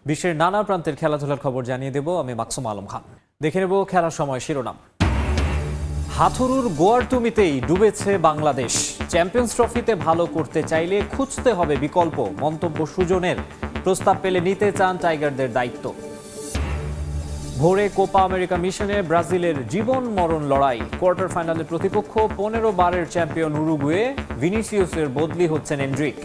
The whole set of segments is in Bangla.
বিশ্বের নানা প্রান্তের খেলাধুলার খবর জানিয়ে দেব আমি মাকসুম আলম খান। দেখে নেব খেলার সময় শিরোনাম। হাথুরুর গোয়ার্তুমিতেই ডুবেছে বাংলাদেশ। চ্যাম্পিয়ন্স ট্রফিতে ভালো করতে চাইলে খুঁজতে হবে বিকল্প, মন্তব্য সুজনের। প্রস্তাব পেলে নিতে চান টাইগারদের দায়িত্ব। ভোরে কোপা আমেরিকা মিশনে ব্রাজিলের জীবন মরণ লড়াই। কোয়ার্টার ফাইনালের প্রতিপক্ষ 15 বারের চ্যাম্পিয়ন উরুগুয়ে। ভিনিসিয়াসের বদলি হচ্ছেন এন্ড্রিক।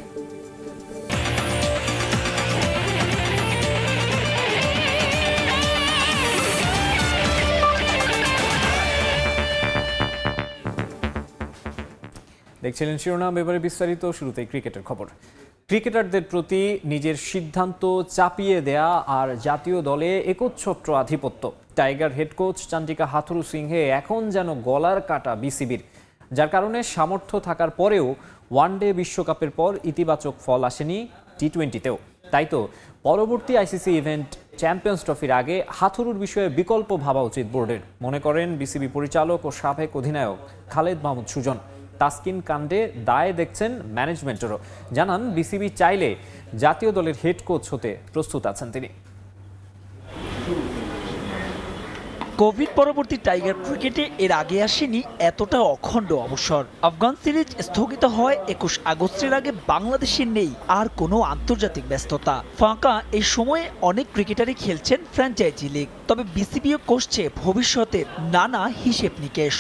দেখছিলেন শিরোনাম, এবারে বিস্তারিত। শুরুতেই ক্রিকেটের খবর। ক্রিকেটারদের প্রতি নিজের সিদ্ধান্ত চাপিয়ে দেয়া আর জাতীয় দলে একচ্ছত্র আধিপত্য। Tiger head coach Chandika Hathurusingha এখন যেন গলার কাটা বিসিবির, যার কারণে সামর্থ্য থাকার পরেও ওয়ানডে বিশ্বকাপের পর ইতিবাচক ফল আসেনি টি-20তেও। তাই তো পরবর্তী আইসিসি ইভেন্ট চ্যাম্পিয়ন্স ট্রফির আগে হাথুরুর বিষয়ে বিকল্প ভাবা উচিত বোর্ডের, মনে করেন বিসিবি পরিচালক ও সাবেক অধিনায়ক খালেদ মাহমুদ সুজন। তাসকিন কাণ্ডে দায় দেখছেন ম্যানেজমেন্টেরও। জানান বিসিবি চাইলে জাতীয় দলের হেড কোচ হতে প্রস্তুত আছেন তিনি। কোভিড পরবর্তী টাইগার ক্রিকেটে এর আগে আসেনি এতটা অখণ্ড অবসর। আফগান সিরিজ স্থগিত হয় 21 আগস্টের আগে বাংলাদেশের নেই আর কোনো আন্তর্জাতিক ব্যস্ততা। ফাঁকা এই সময়ে অনেক ক্রিকেটারই খেলছেন ফ্র্যাঞ্চাইজি লিগ, তবে বিসিবিও কষছে ভবিষ্যতের নানা হিসেব নিকেশ।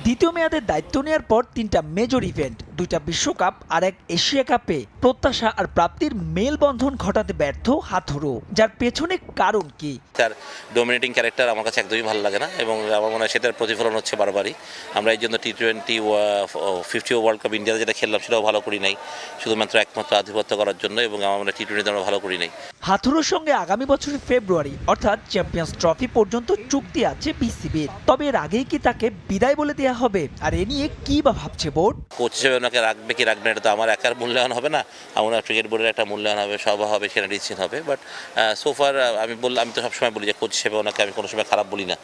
দ্বিতীয় মেয়াদের দায়িত্ব নেওয়ার পর 3টা মেজর ইভেন্ট, 2টা বিশ্বকাপ আর এক এশিয়া কাপে প্রত্যাশা আর প্রাপ্তির মেলবন্ধন ঘটাতে ব্যর্থ হাথুরু, যার পেছনে কারণ কি? তার ডোমিনেটিং ক্যারেক্টার আমার কাছে একদমই ভালো লাগে না এবং আমার মনে হয় সেটার প্রতিফলন হচ্ছে বারবারই। আমরা এই জন্য টি-20 50 ওয়ার্ল্ড কাপ ইন্ডিয়াতে যেটা খেললাম সেটাও ভালো করি নাই, শুধুমাত্র একমাত্র আধিপত্য করার জন্য, এবং আমার মনে হয় টি-20তে আমরা ভালো করি নাই। হাথুরুর সঙ্গে আগামী বছরের ফেব্রুয়ারি অর্থাৎ চ্যাম্পিয়ন্স ট্রফি পর্যন্ত চুক্তি আছে বিসিবির, তবে এর আগেই কি তাকে বিদায় বলে দেওয়া হবে? আর এ নিয়ে কি বা ভাবছে বোর্ড? কোচ হিসেবে ওনাকে রাখবে কি রাখবে না, এটা তো আমার একার মূল্যায়ন হবে না, আমার ক্রিকেট বোর্ডের একটা মূল্যায়ন হবে, সভা হবে, সেটা ডিসিশন হবে। বাট সোফার আমি তো সবসময় বলি যে কোচ হিসেবে ওনাকে আমি কোনো সময় খারাপ বলি না,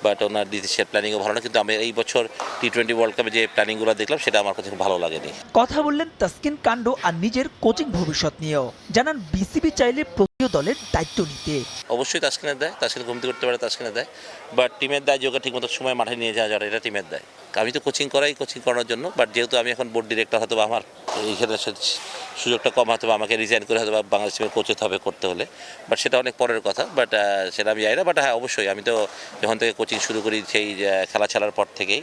বাট ওনার ডিসিশন প্ল্যানিংও ভালো না। কিন্তু আমি এই বছর টি-20 ওয়ার্ল্ড কাপে যে প্ল্যানিংগুলো দেখলাম সেটা আমার কাছে খুব ভালো লাগেনি। কথা বললেন তাসকিন কাণ্ড আর নিজের কোচিং ভবিষ্যৎ নিয়েও। জানান বিসিবি চাইলে প্রতিও দলের দায়িত্ব নিতে। অবশ্যই তাসকিনের দেয়, তাসকিন ঘুমতে করতে পারে, তাসকিনের দেয়, বাট টিমের দায় যে ওকে ঠিকমতো সময় মাঠে নিয়ে যাওয়া যায় এটা টিমের দেয়। আমি তো কোচিং করানোর জন্য, বাট যেহেতু আমি এখন বোর্ড ডিরেক্টর, হয়তো আমার এইখানে সুযোগটা কম, হয়তো আমাকে রিজাইন করে হয়তো বাংলাদেশ টিমের কোচ হতে হবে করতে হলে, বাট সেটা অনেক পরের কথা। বাট সেটা আমি জানি না। বাট হ্যাঁ, অবশ্যই আমি তো যখন থেকে কোচিং শুরু করি, সেই খেলা ছাড়ার পর থেকেই,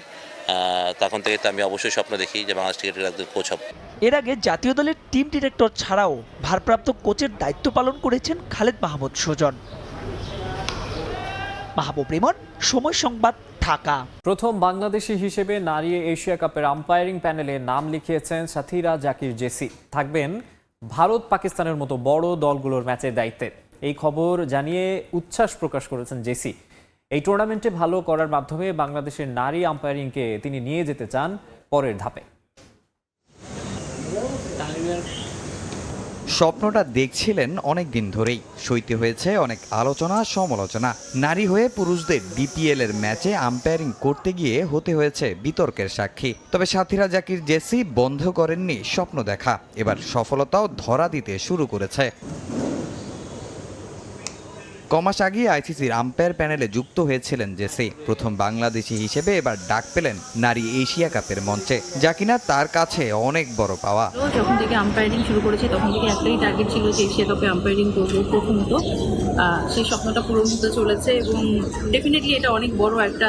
তখন থেকে তো আমি অবশ্যই স্বপ্ন দেখি যে বাংলাদেশ ক্রিকেটের একজন কোচ হব। এর আগে জাতীয় দলের টিম ডিরেক্টর ছাড়াও ভারপ্রাপ্ত কোচের দায়িত্ব পালন করেছেন খালেদ মাহমুদ সুজন। মাহবুব রিমন, সময় সংবাদ, ঢাকা। প্রথম বাংলাদেশি হিসেবে নারী এশিয়া কাপের আম্পায়ারিং প্যানেলে নাম লিখিয়েছেন সাথীরা জাকির জেসি। থাকবেন ভারত পাকিস্তানের মতো বড় দলগুলোর ম্যাচের দায়িত্বে। এই খবর জানিয়ে উচ্ছ্বাস প্রকাশ করেছেন জেসি। এই টুর্নামেন্টে ভালো করার মাধ্যমে বাংলাদেশের নারী আম্পায়ারিংকে তিনি নিয়ে যেতে চান পরের ধাপে। স্বপ্নটা দেখছিলেন অনেক দিন ধরেই, সইতে হয়েছে অনেক আলোচনা সমালোচনা। নারী হয়ে পুরুষদের বিপিএল এর ম্যাচে আম্পায়ারিং করতে গিয়ে হতে হয়েছে বিতর্কের সাক্ষী। তবে সাথীরা জাকির জেসি বন্ধ করেননি স্বপ্ন দেখা, এবার সফলতাও ধরা দিতে শুরু করেছে। কমাস আগে আইসিসির আম্পায়ার প্যানেলে যুক্ত হয়েছিলেন জেসি। প্রথম বাংলাদেশি হিসেবে এবার ডাক পেলেন নারী এশিয়া কাপের মঞ্চে, যা কিনা তার কাছে অনেক বড় পাওয়া। যখন থেকে আম্পায়ারিং শুরু করেছি তখন থেকে একটাই টার্গেট ছিল যে এশিয়া কাপে আম্পায়ারিং করবো প্রথমত। সেই স্বপ্নটা পূরণ হতে চলেছে এবং ডেফিনেটলি এটা অনেক বড় একটা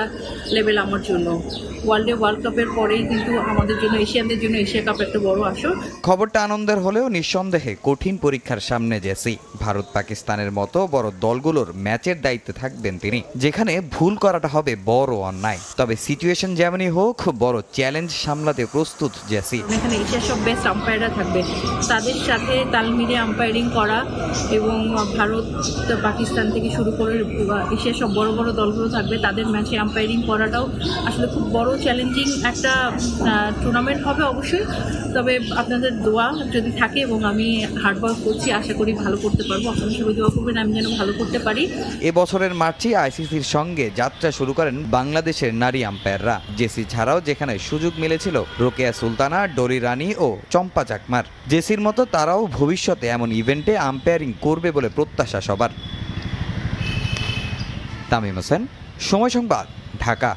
লেভেল আমার জন্য। ওয়ার্ল্ড কাপের পরেই কিন্তু আমাদের জন্য, এশিয়ানদের জন্য এশিয়া কাপ একটা বড় আসর। খবরটা আনন্দের হলেও নিঃসন্দেহে কঠিন পরীক্ষার সামনে জেসি। ভারত পাকিস্তানের মতো বড় দলগুলোর ম্যাচের দায়িত্বে থাকবেন তিনি, যেখানে ভুল করাটা হবে বড় অন্যায়। তবে সিচুয়েশন যেমনই হোক, বড় চ্যালেঞ্জ সামলাতে প্রস্তুত জেসি। এখানে এশিয়ার সব বেস্ট আম্পায়াররা থাকবে, তাদের সাথে তাল মিলিয়ে আম্পায়ারিং করা এবং ভারত পাকিস্তান থেকে শুরু করে এশিয়ার সব বড় বড় দলগুলো থাকবে, তাদের ম্যাচে আম্পায়ারিং করাটাও আসলে খুব বড় চ্যালেঞ্জিং একটা টুর্নামেন্ট হবে অবশ্যই। তবে আপনাদের দোয়া যদি থাকে এবং আমি হার্ডওয়ার্ক করছি, আশা করি ভালো করতে পারবো। আপনারা সবাই দোয়া করবেন আমি যেন ভালো করতে করতে পারি। এবছরের মার্চে আইসিসির সঙ্গে যাত্রা শুরু করেন বাংলাদেশের নারী আম্পায়াররা। জেসি ছাড়াও যেখানে সুযোগ মিলেছিল রোকেয়া সুলতানা, ডোরি রানী ও চম্পা চাকমার, জেসির মতো তারাও ভবিষ্যতে এমন ইভেন্টে আম্পায়ারিং করবে বলে প্রত্যাশা সবার। তামিম হোসেন, সময় সংবাদ, ঢাকা।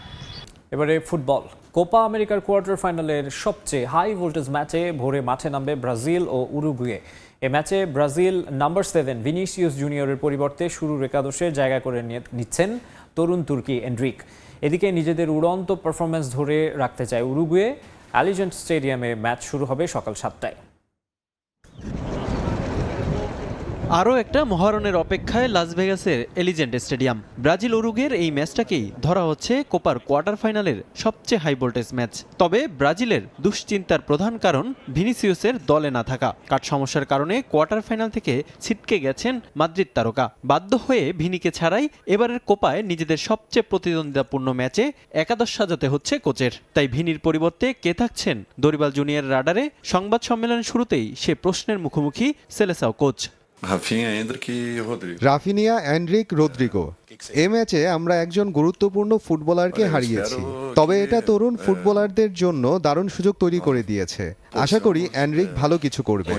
এবারে ফুটবল। কোপা আমেরিকার কোয়ার্টার ফাইনালের সবচেয়ে হাই ভোল্টেজ ম্যাচে ভোরে মাঠে নামবে ব্রাজিল ও উরুগুয়ে। এ ম্যাচে ব্রাজিল নাম্বার 7 ভিনিসিয়াস জুনিয়রের পরিবর্তে শুরুর একাদশে জায়গা করে নিচ্ছেন তরুণ তুর্কি এন্ড্রিক। এদিকে নিজেদের উড়ন্ত পারফরম্যান্স ধরে রাখতে চায় উরুগুয়ে। অ্যালিজেন্ট স্টেডিয়ামে ম্যাচ শুরু হবে সকাল 7টায়। আরও একটা মহারণের অপেক্ষায় লাস ভেগাসের এলিজেন্ট স্টেডিয়াম। ব্রাজিল উরুগুয়ের এই ম্যাচটাকেই ধরা হচ্ছে কোপার কোয়ার্টার ফাইনালের সবচেয়ে হাই ভোল্টেজ ম্যাচ। তবে ব্রাজিলের দুশ্চিন্তার প্রধান কারণ ভিনিসিয়াসের দলে না থাকা। কাঠ সমস্যার কারণে কোয়ার্টার ফাইনাল থেকে ছিটকে গেছেন মাদ্রিদ তারকা। বাধ্য হয়ে ভিনিকে ছাড়াই এবারের কোপায় নিজেদের সবচেয়ে প্রতিদ্বন্দ্বিতাপূর্ণ ম্যাচে একাদশ সাজাতে হচ্ছে কোচের। তাই ভিনির পরিবর্তে কে থাকছেন দরিবাল জুনিয়র রাডারে? সংবাদ সম্মেলনের শুরুতেই সে প্রশ্নের মুখোমুখি Selecao coach. Raphinha, Endrick, Rodrygo. এ ম্যাচে আমরা একজন গুরুত্বপূর্ণ ফুটবলারকে হারিয়েছি, তবে এটা তরুণ ফুটবলারদের জন্য দারুণ সুযোগ তৈরি করে দিয়েছে। আশা করি এনরিক ভালো কিছু করবে।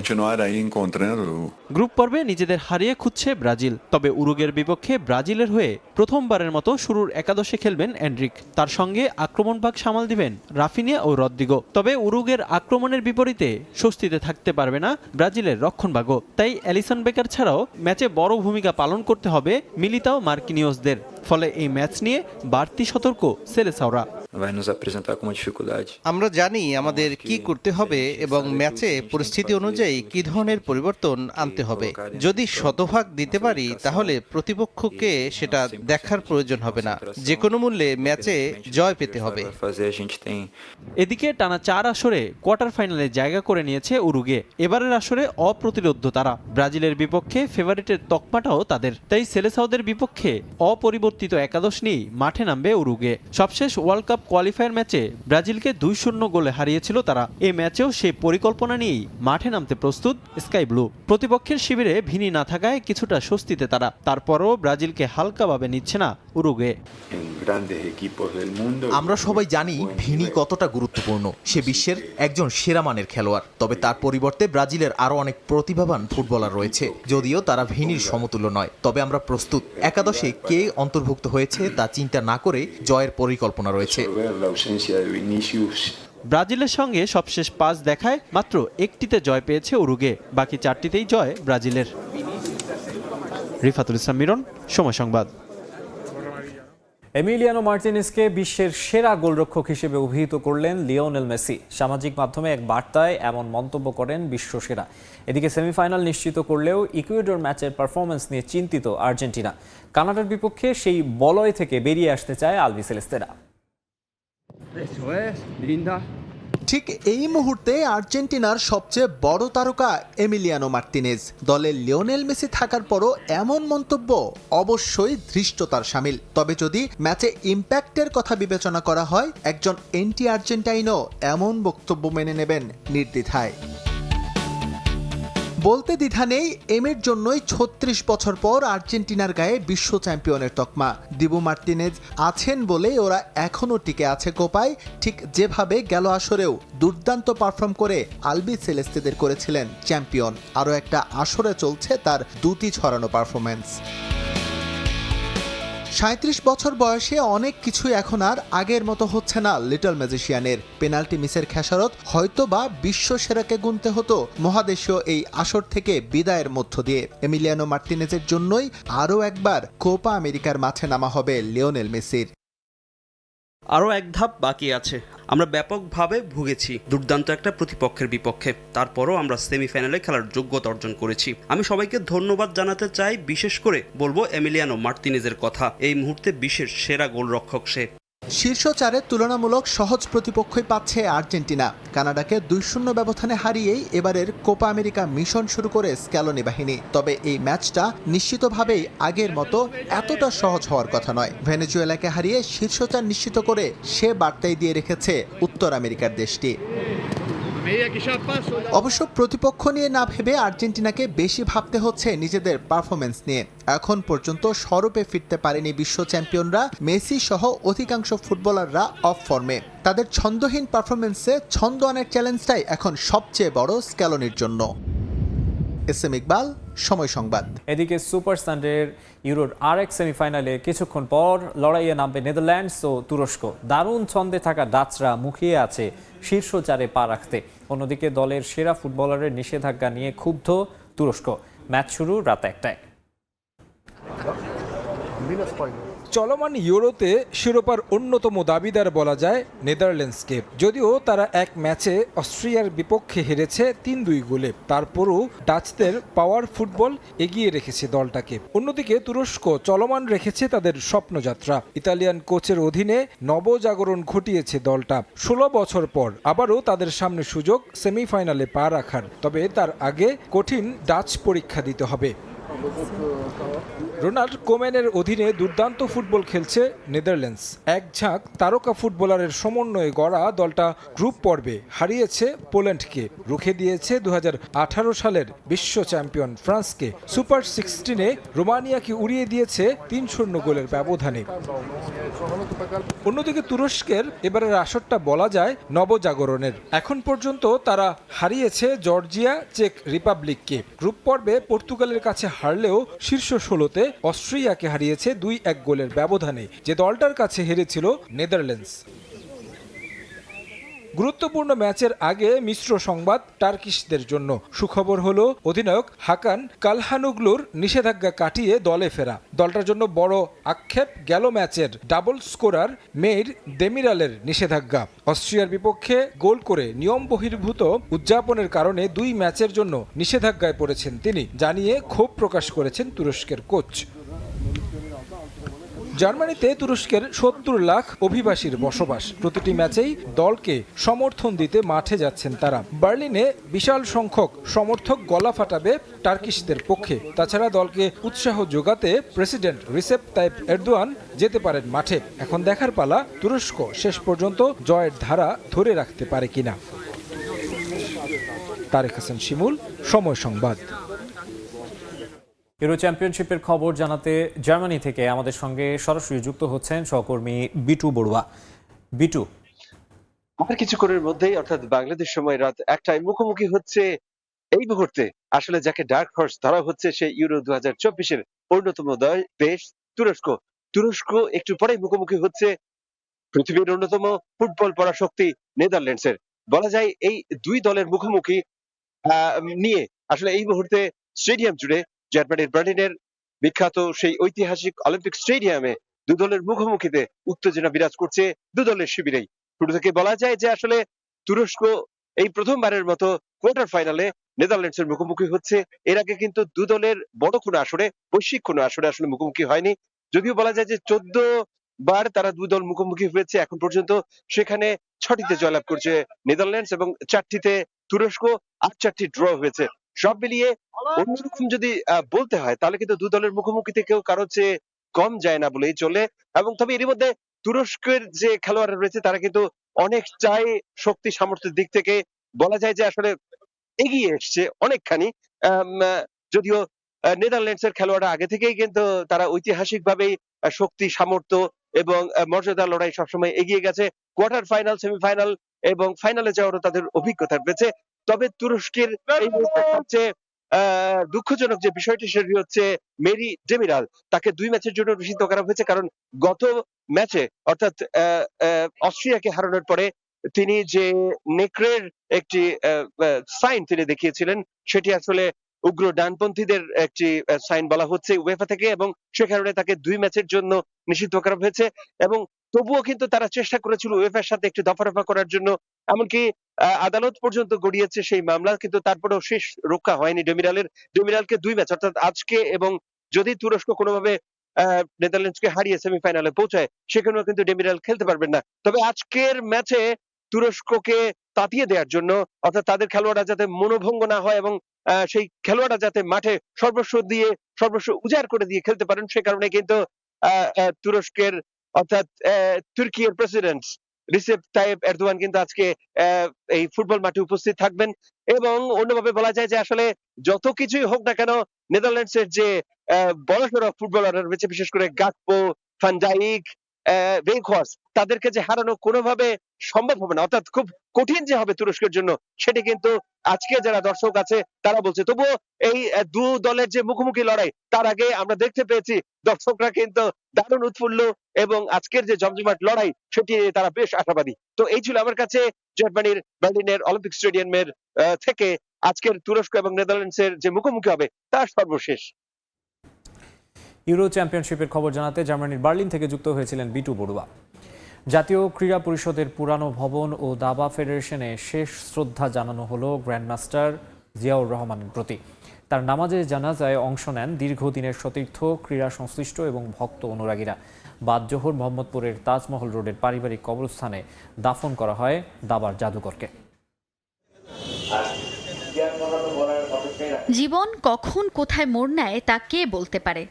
গ্রুপ পর্বে নিজেদের হারিয়ে খুঁজছে ব্রাজিল। তবে উরুগুয়ের বিপক্ষে ব্রাজিলের হয়ে প্রথমবারের মতো শুরুর একাদশে খেলবেন এনরিক। তার সঙ্গে আক্রমণ ভাগ সামাল দিবেন রাফিনিয়া ও রদ্রিগো। তবে উরুগুয়ের আক্রমণের বিপরীতে স্বস্তিতে থাকতে পারবে না ব্রাজিলের রক্ষণভাগও। তাই অ্যালিসন বেকার ছাড়াও ম্যাচে বড় ভূমিকা পালন করতে হবে মিলিতাও মার্কিনিওসদের। ফলে এই ম্যাচ নিয়ে বাড়তি সতর্ক সেলেসাওরা। আমরা জানি আমাদের কি করতে হবে এবং ম্যাচে পরিস্থিতি অনুযায়ী কি ধরনের পরিবর্তন আনতে হবে। যদি শতভাগ দিতে পারি তাহলে প্রতিপক্ষকে সেটা দেখার প্রয়োজন হবে না। যে কোনো মূল্যে ম্যাচে জয় পেতে হবে। এদিকে টানা 4 আসরে কোয়ার্টার ফাইনালে জায়গা করে নিয়েছে উরুগুয়ে। এবারের আসরে অপ্রতিরোধ্য তারা। ব্রাজিলের বিপক্ষে ফেভারিটের তকমাটাও তাদের। তাই সেলেসাওদের বিপক্ষে অপরিবর্তিত একাদশ নিয়ে মাঠে নামবে উরুগুয়ে। সবশেষ ওয়ার্ল্ড কাপ কোয়ালিফায়ার ম্যাচে ব্রাজিলকে 2-0 গোলে হারিয়েছিল তারা। এই ম্যাচেও সেই পরিকল্পনা নিয়েই মাঠে নামতে প্রস্তুত স্কাই ব্লু। প্রতিপক্ষের শিবিরে ভিনি না থাকায় কিছুটা স্বস্তিতে তারা। তারপরও ব্রাজিলকে হালকাভাবে নিচ্ছে না উরুগুয়ে। আমরা সবাই জানি ভিনি কতটা গুরুত্বপূর্ণ। সে বিশ্বের একজন সেরা মানের খেলোয়াড়। তবে তার পরিবর্তে ব্রাজিলের আরো অনেক প্রতিভাবান ফুটবলার রয়েছে, যদিও তারা ভিনির সমতুল্য নয়। তবে আমরা প্রস্তুত। একাদশে কে অন্তর্ভুক্ত হয়েছে তা চিন্তা না করে জয়ের পরিকল্পনা রয়েছে। ব্রাজিলের সঙ্গে সবশেষ 5 দেখায় মাত্র একটিতে জয় পেয়েছে উরুগুয়ে। বাকি 4টিতেই জয় ব্রাজিলের। রিফাতুল ইসলাম মিরন, সময় সংবাদ। এমিলিয়ানো মার্টিনেজকে বিশ্বের সেরা গোলরক্ষক হিসেবে অভিহিত করলেন লিওনেল মেসি। সামাজিক মাধ্যমে এক বার্তায় এমন মন্তব্য করেন বিশ্বসেরা। এদিকে সেমিফাইনাল নিশ্চিত করলেও ইকুয়েডর ম্যাচের পারফরম্যান্স নিয়ে চিন্তিত আর্জেন্টিনা। কানাডার বিপক্ষে সেই বলয় থেকে বেরিয়ে আসতে চায় আলবিসেলেস্তেরা। ঠিক এই মুহূর্তে আর্জেন্টিনার সবচেয়ে বড় তারকা এমিলিয়ানো মার্টিনেজ। দলে লিওনেল মেসি থাকার পরও এমন মন্তব্য অবশ্যই ধৃষ্টতার শামিল। তবে যদি ম্যাচে ইম্প্যাক্টের কথা বিবেচনা করা হয়, একজন এন্টি আর্জেন্টাইনও এমন বক্তব্য মেনে নেবেন নির্দ্বিধায়। বলতে দ্বিধা নেই, এমের জন্যই 36 বছর পর আর্জেন্টিনার গায়ে বিশ্ব চ্যাম্পিয়নের তকমা। দিবু মার্টিনেজ আছেন বলে ওরা এখনও টিকে আছে কোপায়, ঠিক যেভাবে গেল আসরেও দুর্দান্ত পারফর্ম করে আলবি সেলেস্তেদের করেছিলেন চ্যাম্পিয়ন। আরও একটা আসরে চলছে তার দুটি ছড়ানো পারফরম্যান্স। 37 বছর বয়সে অনেক কিছু এখন আর আগের মতো হচ্ছে না লিটল ম্যাজিশিয়ানের। পেনাল্টি মিসের খেসারত হয়তো বা বিশ্ব সেরাকে গুনতে হতো মহাদেশীয় এই আসর থেকে বিদায়ের মধ্য দিয়ে। এমিলিয়ানো মার্টিনেজের জন্যই আরও একবার কোপা আমেরিকার মাঠে নামা হবে লিওনেল মেসির। আরও এক ধাপ বাকি আছে। আমরা ব্যাপকভাবে ভুগেছি দুর্দান্ত একটা প্রতিপক্ষের বিপক্ষে। তারপরও আমরা সেমিফাইনালে খেলার যোগ্যতা অর্জন করেছি। আমি সবাইকে ধন্যবাদ জানাতে চাই। বিশেষ করে বলবো এমিলিয়ানো মার্টিনেজের কথা। এই মুহূর্তে বিশ্বের সেরা গোলরক্ষক সে। শীর্ষ 4-এ তুলনামূলক সহজ প্রতিপক্ষই পাচ্ছে আর্জেন্টিনা। কানাডাকে 2-0 ব্যবধানে হারিয়েই এবারের কোপা আমেরিকা মিশন শুরু করে স্ক্যালোনি বাহিনী। তবে এই ম্যাচটা নিশ্চিতভাবেই আগের মতো এতটা সহজ হওয়ার কথা নয়। ভেনেজুয়েলাকে হারিয়ে শীর্ষ 4 নিশ্চিত করে সে বার্তাই দিয়ে রেখেছে উত্তর আমেরিকার দেশটি। অবশ্য প্রতিপক্ষ নিয়ে না ভেবে আর্জেন্টিনাকে বেশি ভাবতে হচ্ছে নিজেদের পারফরমেন্স নিয়ে। এখন পর্যন্ত স্বরূপে ফিরতে পারেনি বিশ্ব চ্যাম্পিয়নরা। মেসি সহ অধিকাংশ ফুটবলাররা অফ ফর্মে। তাদের ছন্দহীন পারফরমেন্সে ছন্দ আনার চ্যালেঞ্জটাই এখন সবচেয়ে বড় স্ক্যালোনির জন্য। এসএম ইকবাল, সময় সংবাদ। এদিকে সুপার সানডের ইউরোর আরেক সেমিফাইনালে কিছুক্ষণ পর লড়াইয়ে নামবে নেদারল্যান্ডস ও তুরস্ক। দারুণ ছন্দে থাকা ডাচরা মুখিয়ে আছে শীর্ষ চারে পা রাখতে। অন্যদিকে দলের সেরা ফুটবলারের নিষেধাজ্ঞা নিয়ে ক্ষুব্ধ তুরস্ক। ম্যাচ শুরু রাত 1টায়। চলমান ইউরোতে শিরোপার অন্যতম দাবিদার বলা যায় নেদারল্যান্ডসকে। যদিও তারা এক ম্যাচে অস্ট্রিয়ার বিপক্ষে হেরেছে 3-2 গোলে, তারপরও ডাচদের পাওয়ার ফুটবল এগিয়ে রেখেছে দলটাকে। অন্যদিকে তুরস্ক চলমান রেখেছে তাদের স্বপ্নযাত্রা। ইতালিয়ান কোচের অধীনে নবজাগরণ ঘটিয়েছে দলটা। 16 বছর পর আবারও তাদের সামনে সুযোগ সেমিফাইনালে পা রাখার। তবে তার আগে কঠিন ডাচ পরীক্ষা দিতে হবে। রোনাল্ড কোম্যানের অধীনে দুর্দান্ত ফুটবল খেলছে নেদারল্যান্ডস। এক ঝাঁক তারকা ফুটবলারের সমন্বয়ে গড়া দলটা গ্রুপ পর্বে হারিয়েছে পোল্যান্ডকে, রুখে দিয়েছে 2018 সালের বিশ্ব চ্যাম্পিয়ন ফ্রান্সকে। সুপার 16-এ রোমানিয়াকে উড়িয়ে দিয়েছে 3-0 গোলের ব্যবধানে। অন্যদিকে তুরস্কের এবারের আসরটা বলা যায় নবজাগরণের। এখন পর্যন্ত তারা হারিয়েছে জর্জিয়া, চেক রিপাবলিককে। গ্রুপ পর্বে পর্তুগালের কাছে হারলেও শীর্ষ 16-তে অস্ট্রিয়াকে হারিয়েছে 2-1 গোলের ব্যবধানে, যে দলটার কাছে হেরেছিল নেদারল্যান্ডস। গুরুত্বপূর্ণ ম্যাচের আগে মিশ্র সংবাদ টার্কিশদের জন্য। সুখবর হলো অধিনায়ক হাকান কালহানুগলুর নিষেধাজ্ঞা কাটিয়ে দলে ফেরা। দলটার জন্য বড় আক্ষেপ গেল ম্যাচের ডাবল স্কোরার মেইর দেমিরালের নিষেধাজ্ঞা। অস্ট্রিয়ার বিপক্ষে গোল করে নিয়ম বহির্ভূত উদযাপনের কারণে 2 ম্যাচের জন্য নিষেধাজ্ঞায় পড়েছেন তিনি, জানিয়ে ক্ষোভ প্রকাশ করেছেন তুরস্কের কোচ। জার্মানিতে তুরস্কের 70 লাখ অভিবাসীর বসবাস। প্রতিটি ম্যাচেই দলকে সমর্থন দিতে মাঠে যাচ্ছেন তারা। বার্লিনে বিশাল সংখ্যক সমর্থক গলা ফাটাবে টার্কিশদের পক্ষে। তাছাড়া দলকে উৎসাহ যোগাতে প্রেসিডেন্ট রিসেপ তাইপ এরদোয়ান যেতে পারেন মাঠে। এখন দেখার পালা তুরস্ক শেষ পর্যন্ত জয়ের ধারা ধরে রাখতে পারে কিনা। তারেক হাসান শিমুল, সময় সংবাদ। ইউরো চ্যাম্পিয়নশিপের খবর জানাতে জার্মানি থেকে আমাদের সঙ্গে সরাসরি যুক্ত হচ্ছেন সহকর্মী বিটু বড়ুয়া। বিটু, আর কিছুক্ষণের মধ্যেই অর্থাৎ বাংলাদেশ সময় রাত 1টায় মুখোমুখি হচ্ছে এই মুহূর্তে আসলে যাকে ডার্ক হর্স ধরা হচ্ছে সেই ইউরো 2024-এর অন্যতম দেশ তুরস্ক। তুরস্ক একটু পরেই মুখোমুখি হচ্ছে পৃথিবীর অন্যতম ফুটবল পরাশক্তি নেদারল্যান্ডসের। বলা যায় এই দুই দলের মুখোমুখি নিয়ে আসলে এই মুহূর্তে স্টেডিয়াম জুড়ে জার্মানির বার্লিনের বিখ্যাত সেই ঐতিহাসিক অলিম্পিক স্টেডিয়ামে দু দলের মুখোমুখিতে উত্তেজনা বিরাজ করছে দু দলের শিবিরেই। শুরু থেকে বলা যায় যে আসলে তুরস্ক এই প্রথমবারের মতো কোয়ার্টার ফাইনালে নেদারল্যান্ডসের মুখোমুখি হচ্ছে। এর আগে কিন্তু দু দলের বড় কোনো আসরে, বৈশ্বিক কোনো আসরে আসলে মুখোমুখি হয়নি। যদিও বলা যায় যে 14 বার তারা দুই দল মুখোমুখি হয়েছে এখন পর্যন্ত, সেখানে 6টিতে জয়লাভ করছে নেদারল্যান্ডস এবং 4টিতে তুরস্ক, আর 4টি ড্র হয়েছে। সব মিলিয়ে অন্যরকম যদি বলতে হয় তাহলে কিন্তু দু দলের মুখোমুখিতে কেউ কারোর চেয়ে কম যায় না বলেই চলে। এবং তবে এর মধ্যে তুরস্কের যে খেলোয়াড়রা রয়েছে তারা কিন্তু অনেকটাই শক্তি সামর্থ্যের দিক থেকে বলা যায় যে আসলে এগিয়ে এসছে অনেকখানি। যদিও নেদারল্যান্ডস এর খেলোয়াড়রা আগে থেকেই কিন্তু তারা ঐতিহাসিকভাবেই শক্তি সামর্থ্য এবং মর্যাদা লড়াই সবসময় এগিয়ে গেছে। কোয়ার্টার ফাইনাল, সেমিফাইনাল এবং ফাইনালে যাওয়ারও তাদের অভিজ্ঞতা রয়েছে। তবে তুরস্কের এই মুহূর্তে সবচেয়ে দুঃখজনক যে বিষয়টি সেটি হচ্ছে মেরি ডেমিরাল। তাকে 2 ম্যাচের জন্য নিষিদ্ধ করা হয়েছে, কারণ গত ম্যাচে অর্থাৎ অস্ট্রিয়াকে হারানোর পরে তিনি যে নেকড়ের একটি সাইন তিনি দেখিয়েছিলেন সেটি আসলে উগ্র ডানপন্থীদের একটি সাইন বলা হচ্ছে উয়েফা থেকে, এবং সে কারণে তাকে 2 ম্যাচের জন্য নিষিদ্ধ করা হয়েছে। এবং তবুও কিন্তু তারা চেষ্টা করেছিল উয়েফার সাথে একটু দফারফা করার জন্য, এমনকি আদালত পর্যন্ত গড়িয়েছে সেই মামলা, কিন্তু তারপরেও শেষ রক্ষা হয়নি ডেমিরালকে 2 ম্যাচ অর্থাৎ আজকে এবং যদি তুরস্ক কোনোভাবে নেদারল্যান্ডসকে হারিয়ে সেমিফাইনালে পৌঁছায় সেখানেও কিন্তু ডেমিরাল খেলতে পারবেন না। তবে আজকের ম্যাচে তুরস্ককে তাতিয়ে দেওয়ার জন্য অর্থাৎ তাদের খেলোয়াড়রা যাতে মনোভঙ্গ না হয় এবং সেই খেলোয়াড়রা যাতে মাঠে সর্বস্ব উজাড় করে দিয়ে খেলতে পারেন, সে কারণে কিন্তু তুরস্কের অর্থাৎ তুর্কির প্রেসিডেন্ট রিসেপ তাইয়েপ এরদোয়ান কিন্তু আজকে এই ফুটবল মাঠে উপস্থিত থাকবেন। এবং অন্যভাবে বলা যায় যে আসলে যত কিছুই হোক না কেন নেদারল্যান্ডসের যে বড়সড় ফুটবলার রয়েছে, বিশেষ করে গাকপো, ফান ডাইক, ভেইখোয়াস, তাদেরকে যে হারানো কোনোভাবে সম্ভব হবে না, অর্থাৎ খুব কঠিন যে হবে তুরস্কের জন্য, সেটি কিন্তু আজকে যারা দর্শক আছে তারা বলছে। তবুও এই দু দলের যে মুখোমুখি লড়াই, তার আগে আমরা দেখতে পেয়েছি দর্শকরা কিন্তু দারুণ উৎফুল্ল এবং আজকের যে জমজমাট লড়াই সেটি তারা বেশ আশাবাদী। তো এই ছিল আমার কাছে জার্মানির বার্লিনের অলিম্পিক স্টেডিয়ামের থেকে আজকের তুরস্ক এবং নেদারল্যান্ডসের যে মুখোমুখি হবে তার সর্বশেষ। ইউরো চ্যাম্পিয়নশিপের খবর জানাতে জার্মানির বার্লিন থেকে যুক্ত হয়েছিলেন বিটু বড়ুয়া। জাতীয় ক্রীড়া পরিষদের পুরানো ভবন ও দাবা ফেডারেশনে শেষ শ্রদ্ধা জানানো হলো গ্র্যান্ডমাস্টার জিয়াউর রহমানের প্রতি। তার নামাজে জানাজায় অংশ নেন দীর্ঘদিনের সতীর্থ, ক্রীড়া সংশ্লিষ্ট এবং ভক্ত অনুরাগীরা। বাদ জোহর মোহাম্মদপুরের তাজমহল রোডের পারিবারিক কবরস্থানে দাফন করা হয় দাবার জাদুকরকে। জীবন কখন কোথায় মোড় নেয় তা কে বলতে পারে।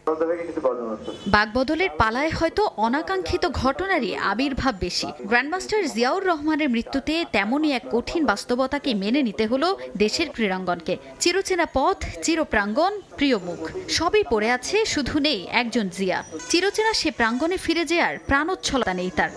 বাগবদলের পালায় হয়তো অনাকাঙ্ক্ষিত ঘটনারই আবির্ভাব বেশি। গ্র্যান্ডমাস্টার জিয়াউর রহমানের মৃত্যুতে তেমনই এক কঠিন বাস্তবতাকে মেনে নিতে হলো দেশের ক্রীড়াঙ্গনকে। চিরচেনা পথ, চিরপ্রাঙ্গণ, প্রিয় মুখ সবই পড়ে আছে, শুধু নেই একজন জিয়া। চিরচেনা সে প্রাঙ্গণে ফিরে যাওয়ার প্রাণোচ্ছলতা নেই তার।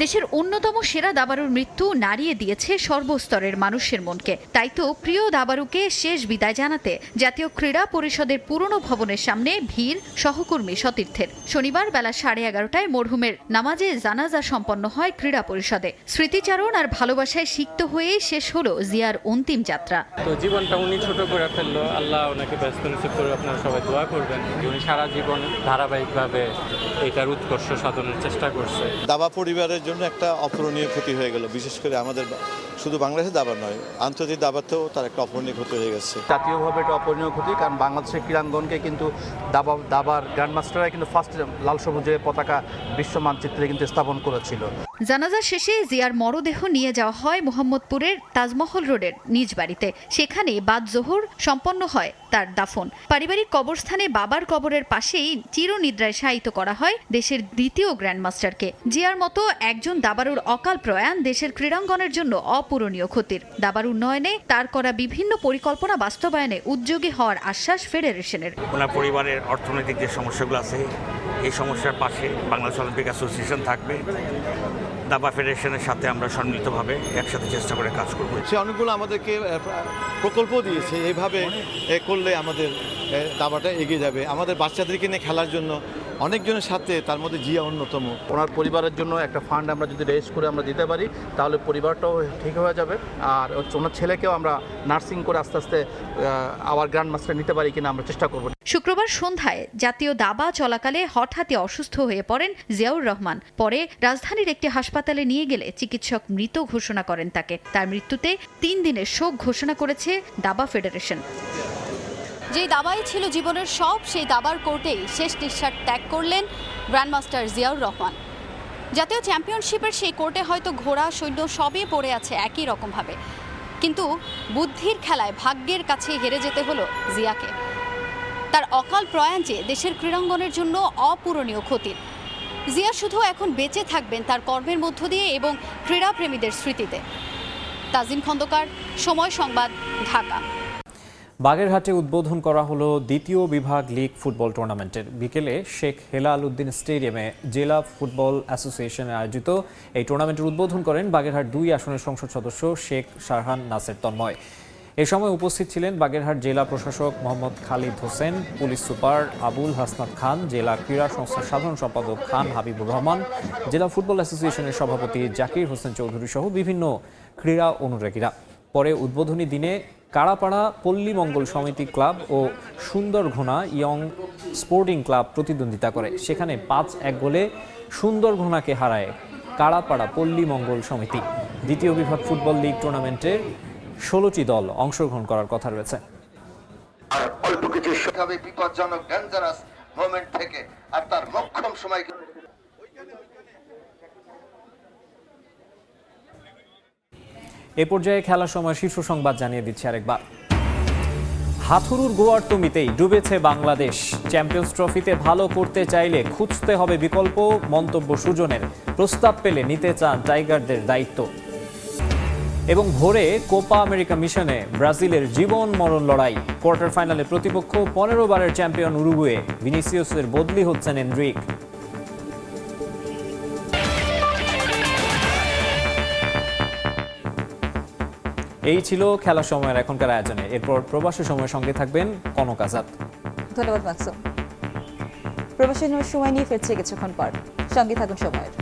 দেশের অন্যতম সেরা দাবারুর মৃত্যু নাড়িয়ে দিয়েছে সর্বস্তরের মানুষের মনকে। তাই তো প্রিয় দাবারুকে শেষ বিদায় জানাতে জাতীয় ক্রীড়া পরিষদের পুরনো ভবনের সামনে ভিড় সহকর্মী সতীর্থের। শনিবার বেলা 11:30টায় মরহুমের নামাজে জানাজা সম্পন্ন হয় ক্রীড়া পরিষদে। স্মৃতিচারণ আর ভালোবাসায় সিক্ত হয়ে শেষ হলো জিয়ার অন্তিম যাত্রা। তো জীবনটা উনি ছোট করে ফেললো, আল্লাহ ওনাকে ব্যস্ত নসিব করে, আপনারা সবাই দোয়া করবেন। উনি সারা জীবন ধারাবাহিকভাবে এটার উৎকর্ষ সাধনের চেষ্টা করছে। দাবা পরিবারের জন্য একটা অপূরণীয় ক্ষতি হয়ে গেল, বিশেষ করে আমাদের শুধু বাংলাদেশের দাবার নয়, আন্তর্জাতিক দাবাতেও তার একটা অপূরণীয় ক্ষতি হয়ে গেছে। জাতীয়ভাবে এটা অপূরণীয় ক্ষতি, কারণ বাংলাদেশের ক্রীড়াঙ্গনকে কিন্তু দাবার গ্র্যান্ডমাস্টাররা কিন্তু ফার্স্ট লাল সবুজের পতাকা বিশ্ব মানচিত্রে কিন্তু স্থাপন করেছিল। জানাজা শেষে জিয়ার মরদেহ নিয়ে যাওয়া হয় মোহাম্মদপুরের তাজমহল রোডের নিজ বাড়িতে। সেখানে বাদ জোহর সম্পন্ন হয় তার দাফন। পারিবারিক কবরস্থানে বাবার কবরের পাশেই চিরনিদ্রায় শায়িত করা হয় দেশের দ্বিতীয় গ্র্যান্ডমাস্টারকে। জিয়ার মতো একজন দাবারুর অকাল প্রয়াণ দেশের ক্রীড়াঙ্গনের জন্য অপূরণীয় ক্ষতির। দাবার উন্নয়নে তার করা বিভিন্ন পরিকল্পনা বাস্তবায়নে উদ্যোগী হওয়ার আশ্বাস ফেডারেশনের। ওনার পরিবারের অর্থনৈতিক যে সমস্যাগুলো আছে, এই সমস্যার পাশে বাংলাদেশ অলিম্পিক অ্যাসোসিয়েশন থাকবে। দাবা ফেডারেশনের সাথে আমরা সম্মিলিতভাবে একসাথে চেষ্টা করে কাজ করব। সে অনেকগুলো আমাদেরকে প্রকল্প দিয়েছে, এইভাবে করলে আমাদের দাবাটা এগিয়ে যাবে। আমাদের বাচ্চাদেরকে নিয়ে খেলার জন্য অনেকজনের সাথে, তার মধ্যে জিয়া অন্যতম। ওনার পরিবারের জন্য একটা ফান্ড আমরা যদি রেজ করে আমরা দিতে পারি, তাহলে পরিবারটাও ঠিক হয়ে যাবে। আর ওনার ছেলেকেও আমরা নার্সিং করে আস্তে আস্তে আবার গ্র্যান্ড মাস্টার নিতে পারি কিনা আমরা চেষ্টা করব। শুক্রবার সন্ধ্যায় জাতীয় দাবা চলাকালে হঠাৎই অসুস্থ হয়ে পড়েন জিয়াউর রহমান। পরে রাজধানীর একটি হাসপাতালে নিয়ে গেলে চিকিৎসক মৃত ঘোষণা করেন তাকে। তার মৃত্যুতে 3 দিনের শোক ঘোষণা করেছে দাবা ফেডারেশন। যেই দাবাই ছিল জীবনের সব, সেই দাবার কোর্টেই শেষ নিঃশ্বাস ত্যাগ করলেন গ্র্যান্ডমাস্টার জিয়াউর রহমান। জাতীয় চ্যাম্পিয়নশিপের সেই কোর্টে হয়তো ঘোড়া সৈন্য সবই পড়ে আছে একই রকমভাবে, কিন্তু বুদ্ধির খেলায় ভাগ্যের কাছে হেরে যেতে হলো জিয়াকে। তার অকাল প্রয়াণ যে দেশের ক্রীড়াঙ্গনের জন্য অপূরণীয় ক্ষতির। জিয়া শুধু এখন বেঁচে থাকবেন তার কর্মের মধ্য দিয়ে এবং ক্রীড়াপ্রেমীদের স্মৃতিতে। তাজিম খন্দকার, সময় সংবাদ, ঢাকা। বাগেরহাটে উদ্বোধন করা হলো দ্বিতীয় বিভাগ লীগ ফুটবল টুর্নামেন্টের। বিকেলে শেখ হেলাল উদ্দিন স্টেডিয়ামে জেলা ফুটবল অ্যাসোসিয়েশনে আয়োজিত এই টুর্নামেন্টের উদ্বোধন করেন বাগেরহাট 2 আসনের সংসদ সদস্য শেখ শারহান নাসের তন্ময়। এ সময় উপস্থিত ছিলেন বাগেরহাট জেলা প্রশাসক মোহাম্মদ খালিদ হোসেন, পুলিশ সুপার আবুল হাসনাত খান, জেলা ক্রীড়া সংস্থার সাধারণ সম্পাদক খান হাবিবুর রহমান, জেলা ফুটবল অ্যাসোসিয়েশনের সভাপতি জাকির হোসেন চৌধুরী সহ বিভিন্ন ক্রীড়া অনুরাগীরা। পরে উদ্বোধনী দিনে কাড়াপাড়া পল্লী মঙ্গল সমিতি ক্লাব ও সুন্দরঘোনা ইয়ং স্পোর্টিং ক্লাব প্রতিদ্বন্দ্বিতা করে। সেখানে 5-1 গোলে সুন্দরঘোনাকে হারায় কাড়াপাড়া পল্লী মঙ্গল সমিতি। দ্বিতীয় বিভাগ ফুটবল লীগ টুর্নামেন্টে 16টি দল অংশগ্রহণ করার কথা রয়েছে। আর অল্প কিছু বিপজ্জনক ডেঞ্জারাস মোমেন্ট থেকে আর তার মক্ষম সময়। এ পর্যায়ে খেলার সময় শীর্ষ সংবাদ জানিয়ে দিচ্ছে আরেকবার। হাথুরুর গোয়ার্তমিতেই ডুবেছে বাংলাদেশ। চ্যাম্পিয়ন্স ট্রফিতে ভালো করতে চাইলে খুঁজতে হবে বিকল্প, মন্তব্য সুজনের। প্রস্তাব পেলে নিতে চান টাইগারদের দায়িত্ব। এবং ভোরে কোপা আমেরিকা মিশনে ব্রাজিলের জীবন মরণ লড়াই। কোয়ার্টার ফাইনালে প্রতিপক্ষ 15 বারের চ্যাম্পিয়ন উরুগুয়ে। ভিনিসিয়াসের বদলি হচ্ছেন এনরিক। এই ছিল খেলা সময়ের এখনকার আয়োজনে। এরপর প্রবাসী সময়ের সঙ্গে থাকবেন কনক আজাদ। ধন্যবাদ মাকসুম। প্রবাসী সময় নিয়ে ফিরছে কিছুক্ষণ পর, সঙ্গে থাকুন সময়ের।